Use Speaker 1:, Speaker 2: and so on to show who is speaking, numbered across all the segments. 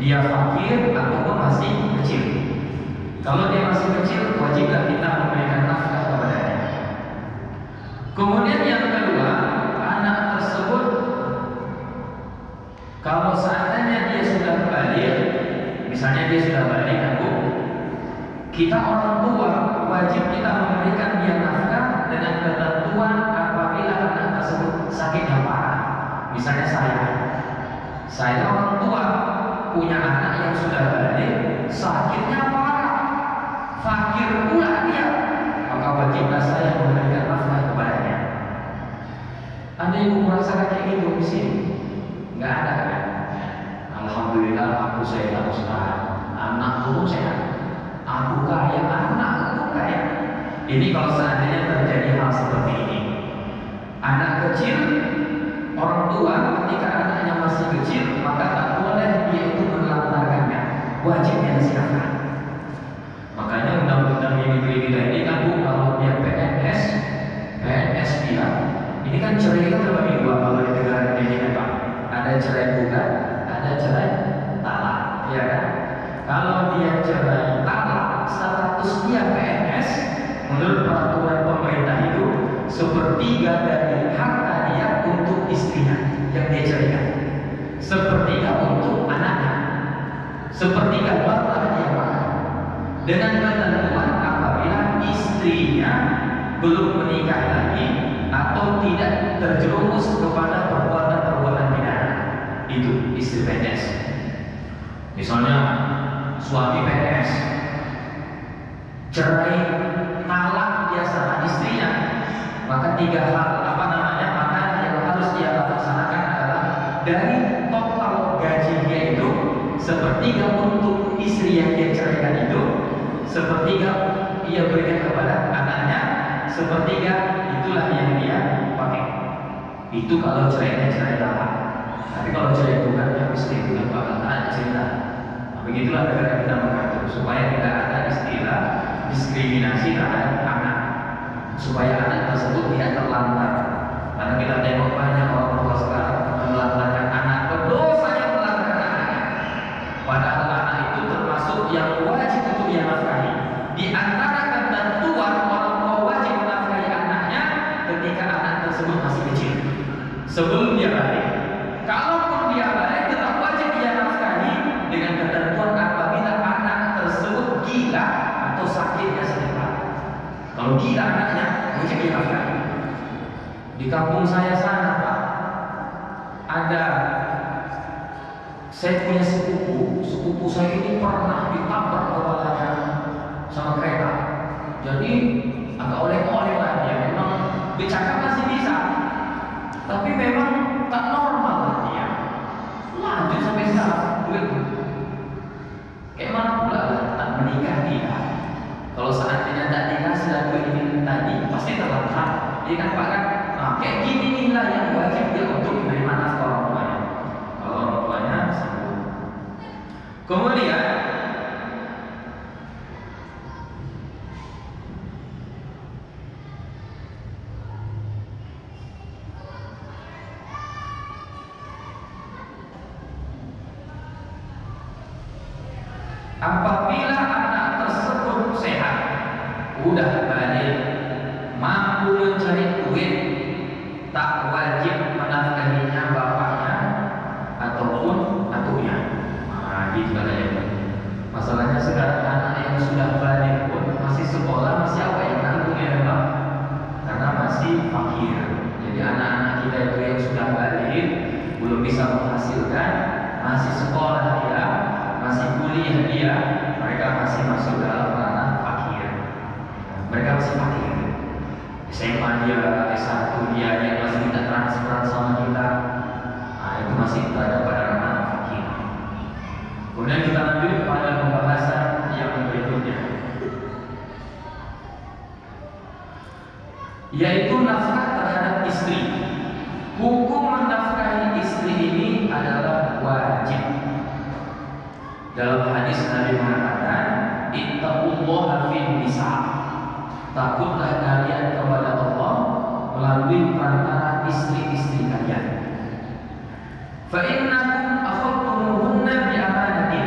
Speaker 1: dia fakir ataupun masih kecil. Kalau dia masih kecil, wajiblah kita memberikan nafkah kepadanya. Kemudian yang kedua, anak tersebut kalau seandainya dia sudah balik, misalnya dia sudah balik, kita orang tua wajib kita memberikan dia nafkah dengan ketentuan apabila anak tersebut sakitnya parah. Misalnya saya orang tua punya anak yang sudah balik, sakitnya parah, fakir pula dia, maka wajiblah saya memberikan nafkah kepadanya. Anda ibu merasakan kayak gitu di sini? Nggak ada kan? Alhamdulillah aku sehat Ustaz, anak pun sehat, aku kaya, anak pun kaya. Ini kalau seandainya terjadi hal seperti ini, anak kecil, orang tua ketika anaknya masih kecil, maka tak boleh dia itu menelantarkannya, wajibnya disiapkan. Makanya undang-undang di negeri kita ini kan kalau dia PNS dia, ini kan cerai kan terbagi dua kalau di negara ini kan Pak. Ada cerai bukan, ada cerai talak, ya kan? Kalau dia cerai talak, status dia PNS, menurut peraturan pemerintah itu sepertiga dari harta dia untuk istrinya yang dia ceraikan, sepertiga untuk anaknya, sepertiga baru dia makan. Dengan ketentuan apabila istrinya belum menikah lagi atau tidak terjerumus kepada perbuatan-perbuatan pidana, itu istri PNS. Misalnya suami PNS cerai talak dia sama istrinya, maka tiga hal maka yang harus dia laksanakan adalah dari total gaji dia itu sepertiga untuk istri yang dia ceraikan itu, sepertiga ia berikan kepada anaknya, sepertiga itulah yang dia pakai. Itu kalau cerainya cerai talak. Tapi kalau cerai bukan, ya mesti bukan bakal ada cerita. Nah, begitulah negara kita mengatur supaya tidak ada istilah diskriminasi terhadap anak, supaya anak tersebut tidak terlantar. Karena kita tengok banyak orang tua sekarang menelantarkan anak, berdosanya menelantarkan anaknya. Padahal anak itu termasuk yang wajib untuk dia nafkahi. Di antara ketentuan orang tua wajib menafkahi anaknya ketika anak tersebut masih kecil, sebelum dia balik. Kalaupun dia balik, tetap wajib dia nafkahi dengan ketentuan apabila anak tersebut gila atau sakitnya sakit parah. Kalau gila anaknya, wajib dia nafkahi. Di kampung saya sana Pak, saya punya sepupu saya ini pernah ditabrak kepalanya sama kereta. Jadi agak oleng-oleng lah dia, memang bercakap masih bisa, tapi memang tak normal lah dia. Lanjut sampai sekarang begitu. Kayak mana pula tak menikah dia? Kalau seandainya tak dikasih lagu ini tadi, pasti terlantar. Dia kan Pak kan, kayak gini inilah yang wajib dia untuk menerima nafkah orang tuanya. Kalau orang tuanya sanggup. Kemudian apabila anak tersebut sehat, udah balik, mampu mencari duit, tak wajib menafkahinya bapaknya ataupun atunya. Nah, gitu katanya. Masalahnya sekarang anak yang sudah balik pun masih sekolah, masih apa yang nanggung ya Pak? Karena masih fakir. Jadi anak-anak kita itu yang sudah balik belum bisa menghasilkan, masih sekolah dia, masih kuliah dia, mereka masih masuk dalam ranah fakir. Mereka masih fakir. SMA dia, S1 dia yang masih minta transferan sama kita, nah itu masih berada pada ranah fakir. Kemudian kita lanjut pada pembahasan yang berikutnya, yaitu nafkah terhadap istri. Hukum menafkahi istri ini adalah wajib. Dalam hadis Nabi mengatakan, ittaqullaha fin nisa, takutlah kalian kepada Allah melalui perantara istri-istri kalian. Fa innakum akhadtumuhunna bi amanatin,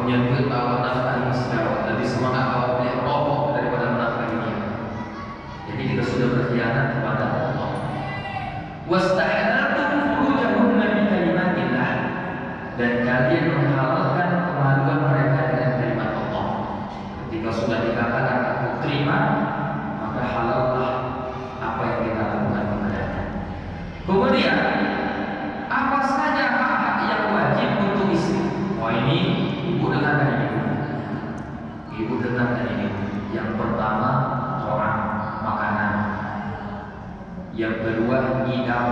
Speaker 1: punya duit bawa nafkahi sejawat, lebih semangat bawa beli rokok daripada menafkahi dia. Jadi kita sudah berkhianat kepada Allah. Wastahlaltum furujahunna bi kalimatillah, dan kalian menghalalkan kemaluan mereka dengan kalimat Allah. Ketika sudah dikatakan aku terima, maka halallah apa yang kita lakukan kepadanya. Kemudian apa saja hak-hak yang wajib untuk istri? Oh, ini ibu dengarkan ini. Ibu dengarkan ini. Yang pertama, orang makanan. Yang kedua, idam,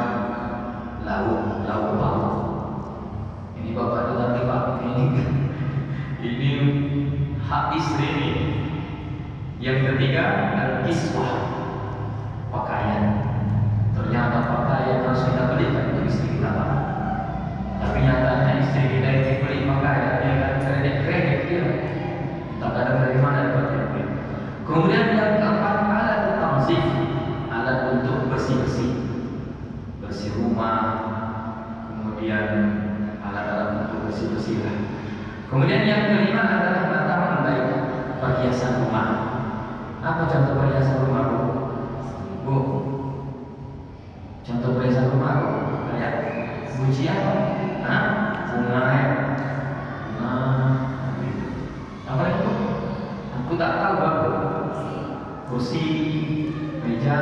Speaker 1: lauk pauk. Ini bapak dengar nih pak. Ini hak istri ini. Yang ketiga, al-kiswah, pakaian. Ternyata pakaian harus kita belikan untuk istri kita pak. Tapi nyatanya istri kita yang beli pakaian dia kan kredit dia. Tak ada dari mana dapat duit. Kemudian yang keempat, alat tanzif, alat untuk bersih rumah. Kemudian alat-alat untuk bersih lah. Kemudian yang kelima adalah mata baik, perhiasan rumah. Apa contoh perhiasan rumah bu? Bu, contoh perhiasan rumah bu, kayak bunyi apa? Hah? Bunga ya? Apa itu? Aku tak tahu bu. Kursi, meja.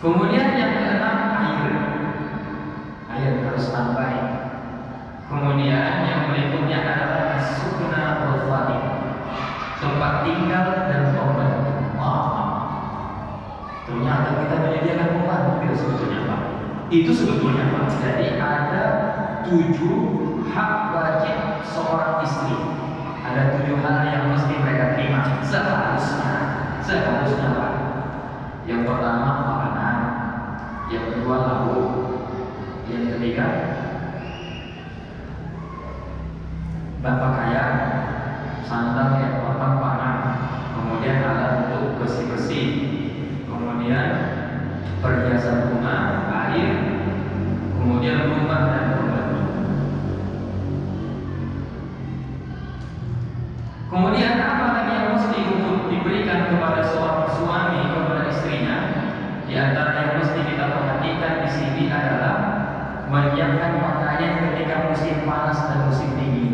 Speaker 1: Kemudian yang keenam, air harus standby. Kemudian yang berikutnya adalah sukna wal fadil, tempat tinggal dan pembantu. Ternyata kita menyediakan pembantu itu sebetulnya pak. Itu sebetulnya pak. Jadi ada 7 hak wajib seorang istri. Ada 7 hal yang mesti mereka terima seharusnya pak. Yang pertama makanan, yang kedua lauk, yang ketiga pakaian, sandal yang panas, kemudian alat untuk bersih, kemudian perhiasan rumah, air, kemudian rumah dan pembantu. Kemudian apa lagi yang mesti untuk diberikan kepada seorang suami kepada istrinya? Di antara yang mesti kita perhatikan di sini adalah menyiapkan pakaian ketika musim panas dan musim dingin.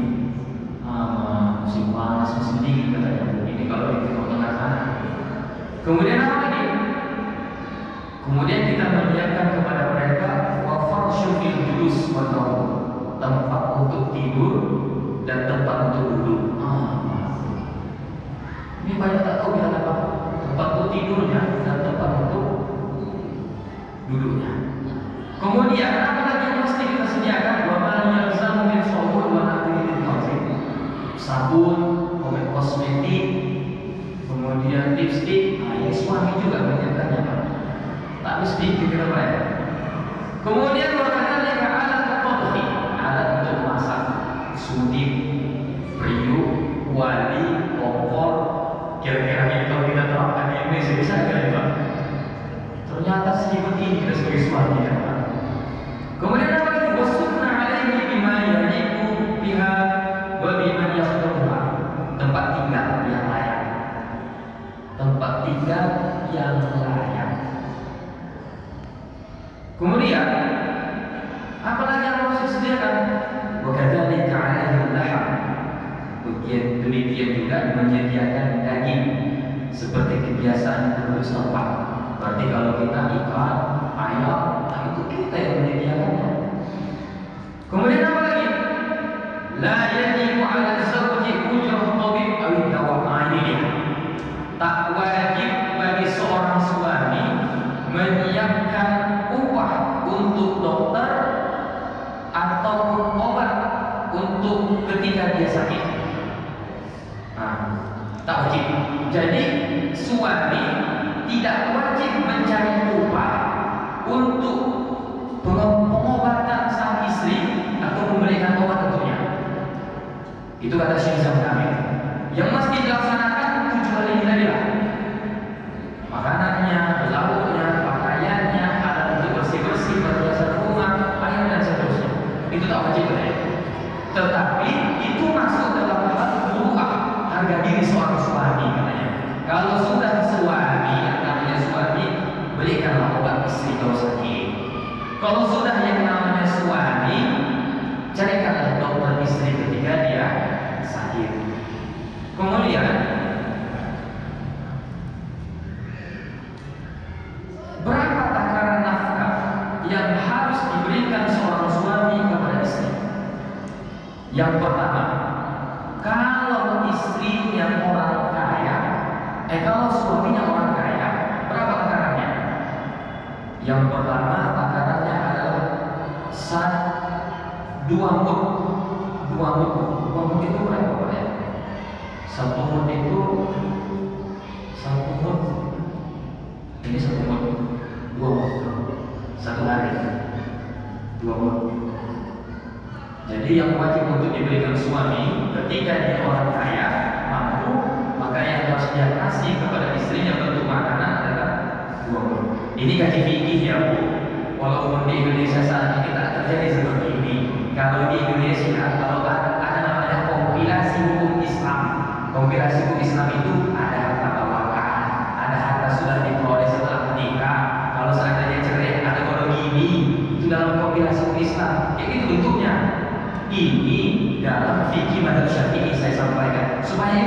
Speaker 1: Musim panas, musim dingin katanya. Ini kalau di Timur Tengah sana. Kemudian apa lagi? Kemudian kita menyiapkan kepada mereka wafarshu fil julus wa naum, tempat untuk tidur dan tempat untuk duduk. Ini banyak tak tahu bilang apa? Tempat untuk tidurnya dan tempat untuk duduknya. Kemudian apa lagi yang mesti kita sediakan? Wa ma yalzamu min sabun wa naqdil tanzim. Sabun, kosmetik, kemudian lipstik. Ini suami juga menyiapkannya pak. Tak mesti kita bayar. Kemudian berkaitan dengan alat tadhi, alat untuk masak, sudip, periuk, wali, kompor. Kira-kira ini kalau kita terapkan di Indonesia bisa nggak pak? Ternyata sedikit ini kita sebagai suami ya pak. Kemudian apa lagi? Wasufna alaihi bima yaliqu biha wa biman yakhduha, tempat tinggal yang layak. Tempat tinggal yang layak. Kemudian apa lagi yang harus disediakan? Wa kadzalika alaihi laham. Demikian juga menyediakan daging seperti kebiasaan penduduk setempat. Berarti kalau kita ikan, ayam, itu kita yang menyediakannya. Kemudian apa lagi? La yajibu 'ala zawji ujrah tabib aw dawa'ani. Tak wajib bagi seorang suami menyiapkan upah untuk dokter ataupun obat untuk ketika dia sakit. Tak wajib. Jadi suami tidak wajib mencari upah untuk pengobatan sang istri atau memberikan obat untuknya. Itu kata Syekh Zamzami. Yang mesti dilaksanakan 7 hal ini tadi lah. Makanannya, lauknya, pakaiannya, alat untuk bersih-bersih, perhiasan rumah, air dan seterusnya. Itu tak wajib katanya. Tetapi itu masuk dalam hal muruah, harga diri seorang suami katanya. Kalau sudah suami, yang namanya suami, belikanlah obat istri kalau sakit. Kalau sudah yang namanya suami, carikanlah dokter istri ketika dia sakit. Kemudian berapa takaran nafkah yang harus diberikan seorang suami kepada istri? Yang pertama, kalau istrinya orang kaya, kalau suaminya orang kaya, berapa takarannya? Yang pertama takarannya adalah dua mud. Dua mud itu berapa Pak ya? Satu mud itu ini satu mud, dua mud satu hari, dua mud. Jadi yang wajib untuk diberikan suami ketika dia orang kaya mampu, maka yang harus dia kasih kepada istrinya bentuk makanan adalah dua mud. Ini kaji fikih ya Bu. Walaupun di Indonesia saat ini tak terjadi seperti ini. Kalau di Indonesia, kalau ada namanya kompilasi hukum Islam. Kompilasi hukum Islam itu ada harta bawaan, ada harta sudah diperoleh setelah menikah. Kalau seandainya cerai, ada kalau gini. Itu dalam kompilasi hukum Islam. Kayak gitu bentuknya. Ini dalam fikih madzhab Syafi'i saya sampaikan supaya